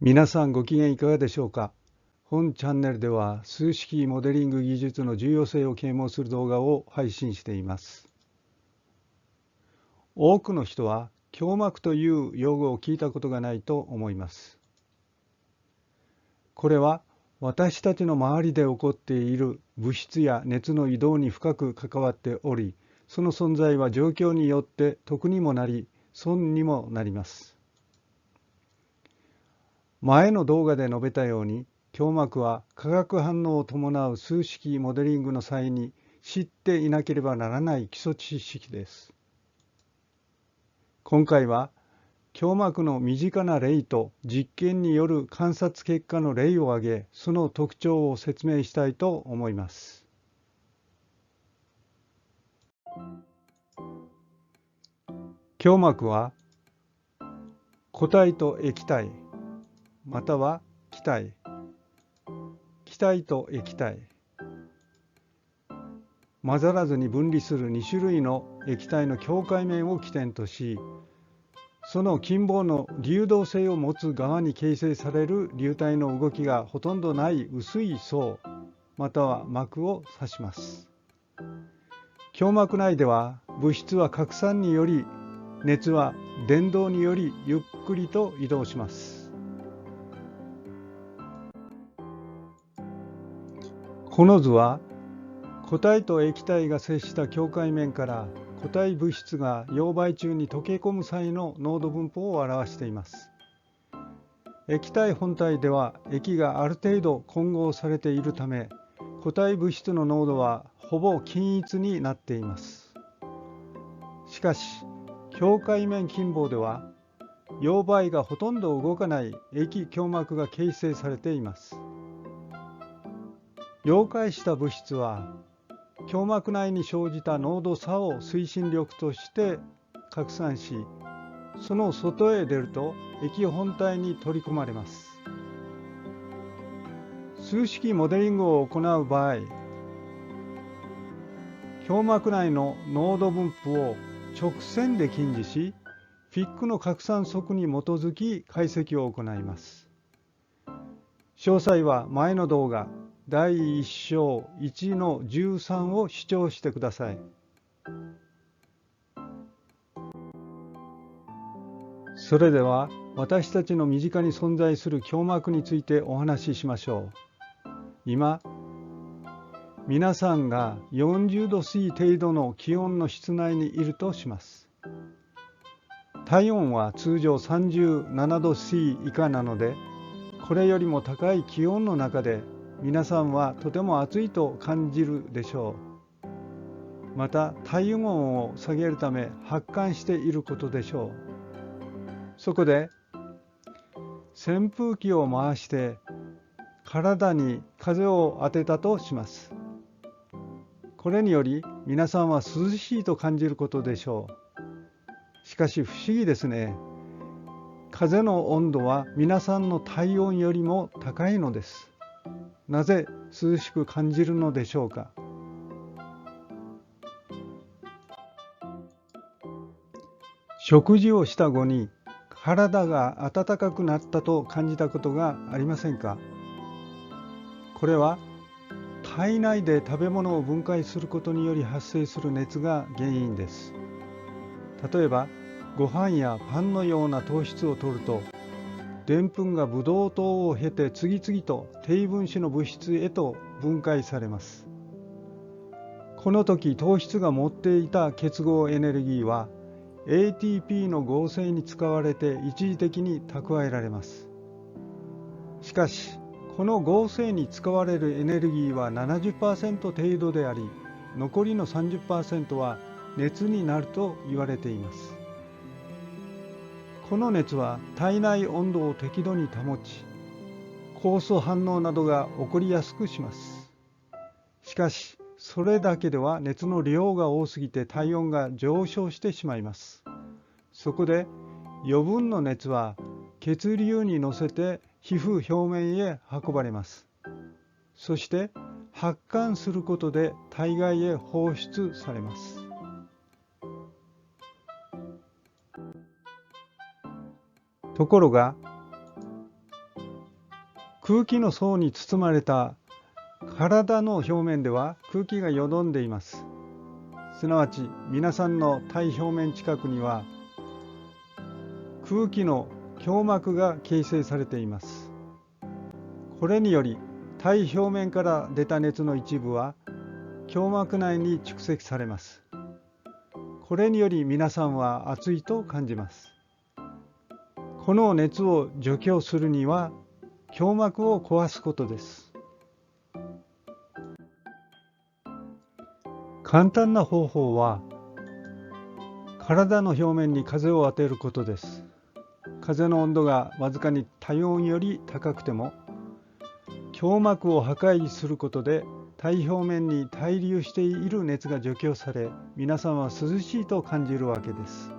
皆さんご機嫌いかがでしょうか。本チャンネルでは数式モデリング技術の重要性を啓蒙する動画を配信しています。多くの人は強膜という用語を聞いたことがないと思います。これは私たちの周りで起こっている物質や熱の移動に深く関わっており、その存在は状況によって得にもなり損にもなります。前の動画で述べたように、強膜は化学反応を伴う数式モデリングの際に知っていなければならない基礎知識です。今回は強膜の身近な例と実験による観察結果の例を挙げ、その特徴を説明したいと思います。強膜は固体と液体、または気体、気体と液体、混ざらずに分離する2種類の液体の境界面を起点とし、その近傍の流動性を持つ側に形成される流体の動きがほとんどない薄い層、または膜を指します。強膜内では物質は拡散により、熱は伝導によりゆっくりと移動します。この図は固体と液体が接した境界面から固体物質が溶媒中に溶け込む際の濃度分布を表しています。液体本体では液がある程度混合されているため、固体物質の濃度はほぼ均一になっています。しかし、境界面近傍では溶媒がほとんど動かない液強膜が形成されています。溶解した物質は強膜内に生じた濃度差を推進力として拡散し、その外へ出ると液本体に取り込まれます。数式モデリングを行う場合、強膜内の濃度分布を直線で近似し、フィックの拡散則に基づき解析を行います。詳細は前の動画第1章1の13を視聴してください。それでは私たちの身近に存在する強膜についてお話ししましょう。今、皆さんが40度 C 程度の気温の室内にいるとします。体温は通常37度 C 以下なので、これよりも高い気温の中で皆さんはとても暑いと感じるでしょう。また体温を下げるため発汗していることでしょう。そこで扇風機を回して体に風を当てたとします。これにより皆さんは涼しいと感じることでしょう。しかし不思議ですね。風の温度は皆さんの体温よりも高いのです。なぜ涼しく感じるのでしょうか。食事をした後に体が温かくなったと感じたことがありませんか。これは体内で食べ物を分解することにより発生する熱が原因です。例えばご飯やパンのような糖質を摂ると、でんぷんがブドウ糖を経て次々と低分子の物質へと分解されます。この時糖質が持っていた結合エネルギーは ATP の合成に使われて一時的に蓄えられます。しかしこの合成に使われるエネルギーは 70% 程度であり、残りの 30% は熱になると言われています。この熱は体内温度を適度に保ち、酵素反応などが起こりやすくします。しかしそれだけでは熱の量が多すぎて体温が上昇してしまいます。そこで余分の熱は血流に乗せて皮膚表面へ運ばれます。そして発汗することで体外へ放出されます。ところが空気の層に包まれた体の表面では空気がよどんでいます。すなわち皆さんの体表面近くには空気の胸膜が形成されています。これにより体表面から出た熱の一部は胸膜内に蓄積されます。これにより皆さんは暑いと感じます。この熱を除去するには胸膜を壊すことです。簡単な方法は体の表面に風を当てることです。風の温度がわずかに体温より高くても胸膜を破壊することで体表面に滞留している熱が除去され、皆さんは涼しいと感じるわけです。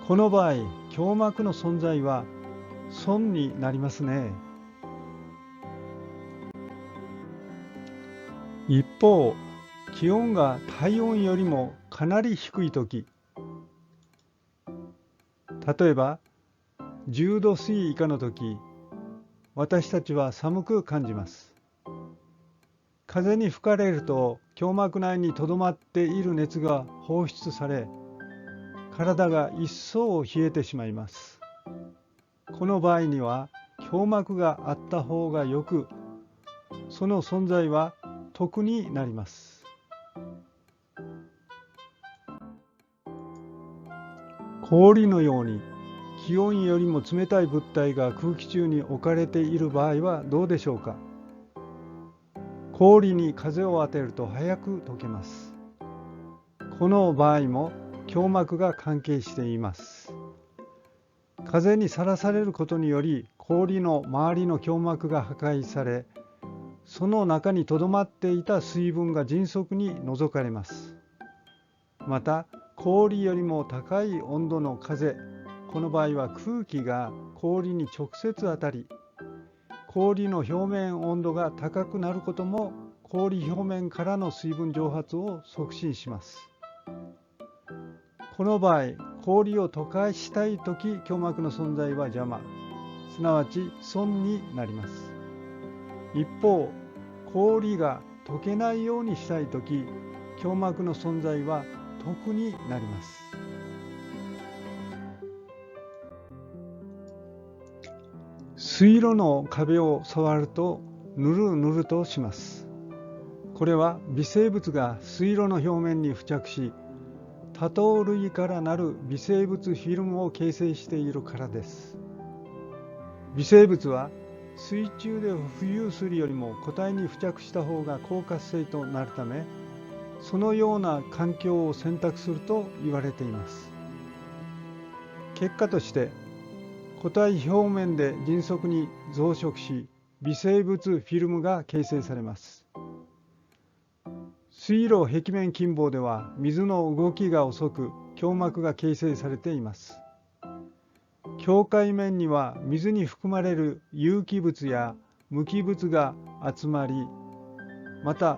この場合、胸膜の存在は損になりますね。一方、気温が体温よりもかなり低いとき、例えば10度水以下のとき、私たちは寒く感じます。風に吹かれると胸膜内にとどまっている熱が放出され、体が一層冷えてしまいます。この場合には胸膜があった方がよく、その存在は得になります。氷のように気温よりも冷たい物体が空気中に置かれている場合はどうでしょうか。氷に風を当てると早く溶けます。この場合も胸膜が関係しています。風にさらされることにより氷の周りの胸膜が破壊され、その中にとどまっていた水分が迅速に除かれます。また氷よりも高い温度の風、この場合は空気が氷に直接当たり、氷の表面温度が高くなることも氷表面からの水分蒸発を促進します。この場合、氷を溶かしたいとき、胸膜の存在は邪魔、すなわち損になります。一方、氷が溶けないようにしたいとき、胸膜の存在は得になります。水路の壁を触るとぬるぬるとします。これは微生物が水路の表面に付着し、多糖類からなる微生物フィルムを形成しているからです。微生物は水中で浮遊するよりも固体に付着した方が高活性となるため、そのような環境を選択すると言われています。結果として固体表面で迅速に増殖し、微生物フィルムが形成されます。水路壁面近傍では水の動きが遅く、胸膜が形成されています。境界面には水に含まれる有機物や無機物が集まり、また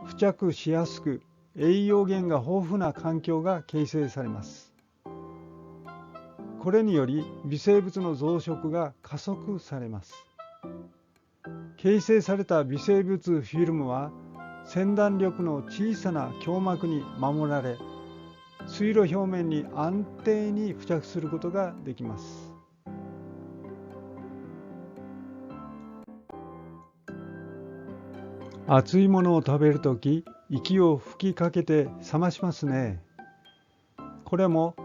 付着しやすく栄養源が豊富な環境が形成されます。これにより微生物の増殖が加速されます。形成された微生物フィルムは先端力の小さな胸膜に守られ、水路表面に安定に付着することができます。熱いものを食べるとき、息を吹きかけて冷ましますね。これも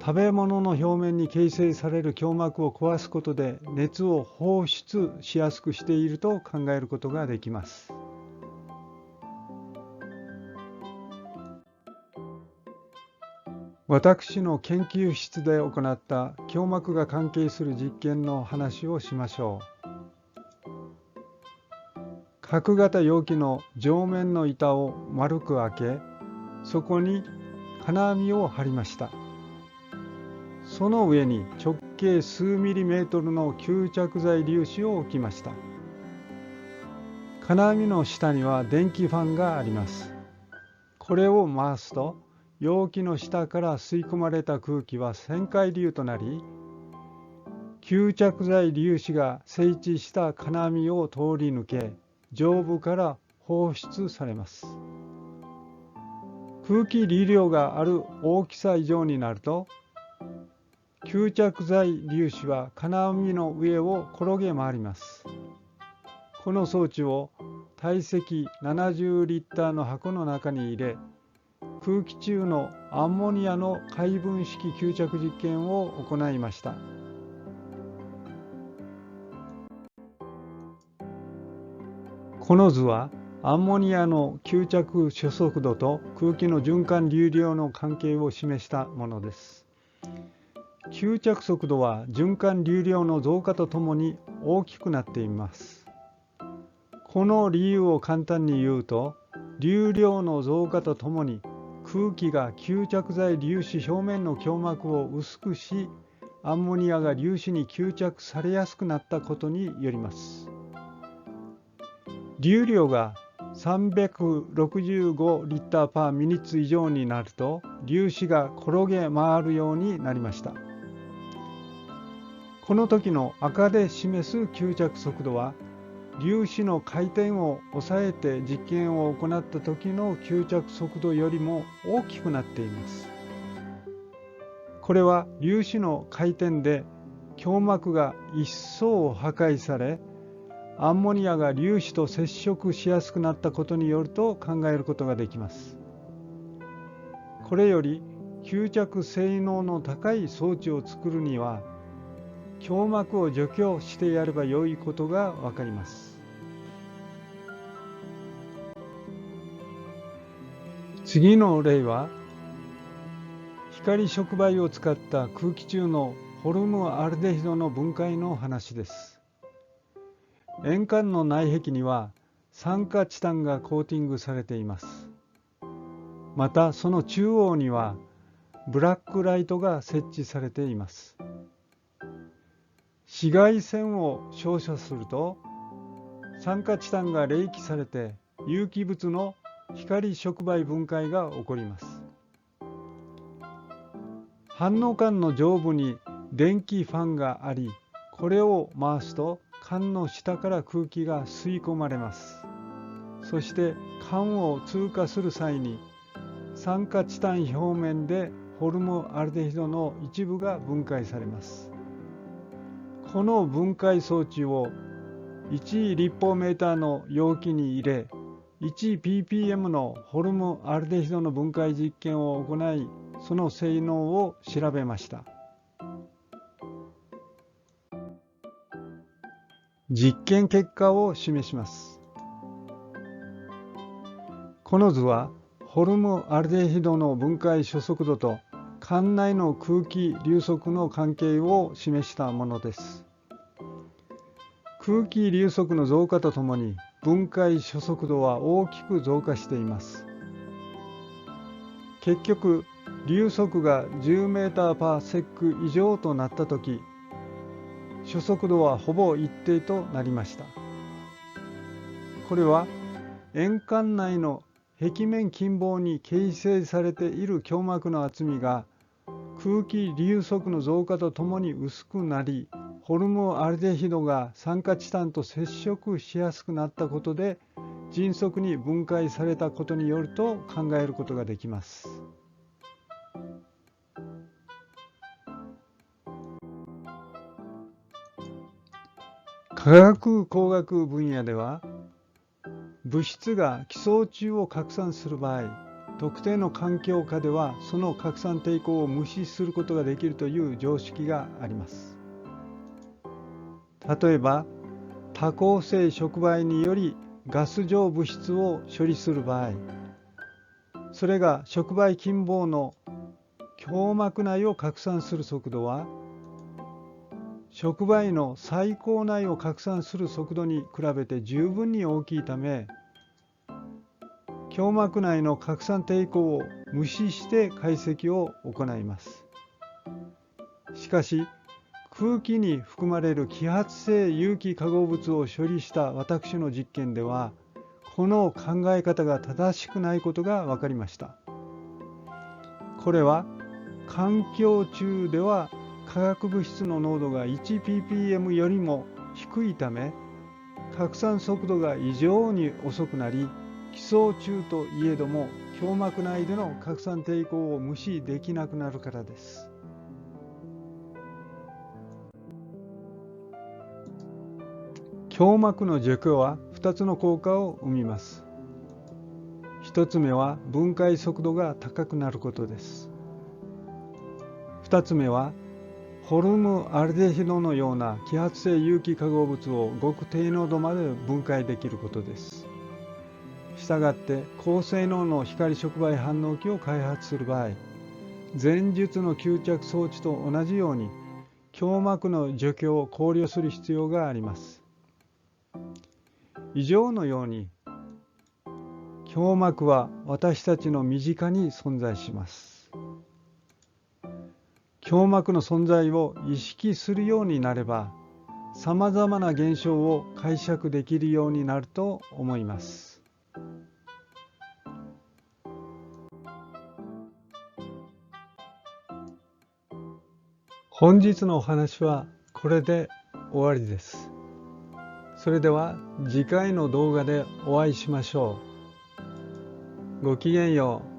食べ物の表面に形成される胸膜を壊すことで熱を放出しやすくしていると考えることができます。私の研究室で行った胸膜が関係する実験の話をしましょう。角型容器の上面の板を丸く開け、そこに金網を張りました。その上に直径数ミリメートルの吸着剤粒子を置きました。金網の下には電気ファンがあります。これを回すと、容器の下から吸い込まれた空気は旋回流となり、吸着剤粒子が整地した金網を通り抜け、上部から放出されます。空気流量がある大きさ以上になると、吸着剤粒子は金網の上を転げ回ります。この装置を体積70リッターの箱の中に入れ、空気中のアンモニアの回分式吸着実験を行いました。この図はアンモニアの吸着初速度と空気の循環流量の関係を示したものです。吸着速度は循環流量の増加とともに大きくなっています。この理由を簡単に言うと、流量の増加とともに空気が吸着剤粒子表面の胸膜を薄くし、アンモニアが粒子に吸着されやすくなったことによります。流量が365リッターパーミニッツ以上になると、粒子が転げ回るようになりました。この時の赤で示す吸着速度は、粒子の回転を抑えて実験を行った時の吸着速度よりも大きくなっています。これは粒子の回転で胸膜が一層破壊され、アンモニアが粒子と接触しやすくなったことによると考えることができます。これより吸着性能の高い装置を作るには、胸膜を除去してやれば良いことがわかります。次の例は、光触媒を使った空気中のホルムアルデヒドの分解の話です。円管の内壁には酸化チタンがコーティングされています。またその中央にはブラックライトが設置されています。紫外線を照射すると、酸化チタンが冷気されて有機物の光触媒分解が起こります。反応管の上部に電気ファンがあり、これを回すと管の下から空気が吸い込まれます。そして管を通過する際に、酸化チタン表面でホルムアルデヒドの一部が分解されます。この分解装置を1立方メーターの容器に入れ、1ppm のホルムアルデヒドの分解実験を行い、その性能を調べました。実験結果を示します。この図はホルムアルデヒドの分解初速度と管内の空気流速の関係を示したものです。空気流速の増加とともに分解初速度は大きく増加しています。結局、流速が10メーターパーセック以上となったとき、初速度はほぼ一定となりました。これは円管内の壁面近傍に形成されている胸膜の厚みが空気流速の増加とともに薄くなり、ホルムアルデヒドが酸化チタンと接触しやすくなったことで迅速に分解されたことによると考えることができます。化学工学分野では、物質が気層中を拡散する場合、特定の環境下ではその拡散抵抗を無視することができるという常識があります。例えば、多構成触媒によりガス状物質を処理する場合、それが触媒近傍の胸膜内を拡散する速度は、触媒の細胞内を拡散する速度に比べて十分に大きいため、胸膜内の拡散抵抗を無視して解析を行います。しかし、空気に含まれる揮発性有機化合物を処理した私の実験では、この考え方が正しくないことが分かりました。これは環境中では化学物質の濃度が 1ppm よりも低いため、拡散速度が異常に遅くなり、帰巣中といえども胸膜内での拡散抵抗を無視できなくなるからです。胸膜の除去は2つの効果を生みます。1つ目は分解速度が高くなることです。2つ目はホルムアルデヒドのような揮発性有機化合物をごく低濃度まで分解できることです。したがって高性能の光触媒反応器を開発する場合、前述の吸着装置と同じように胸膜の除去を考慮する必要があります。以上のように胸膜は私たちの身近に存在します。胸膜の存在を意識するようになれば、さまざまな現象を解釈できるようになると思います。本日のお話はこれで終わりです。それでは次回の動画でお会いしましょう。ごきげんよう。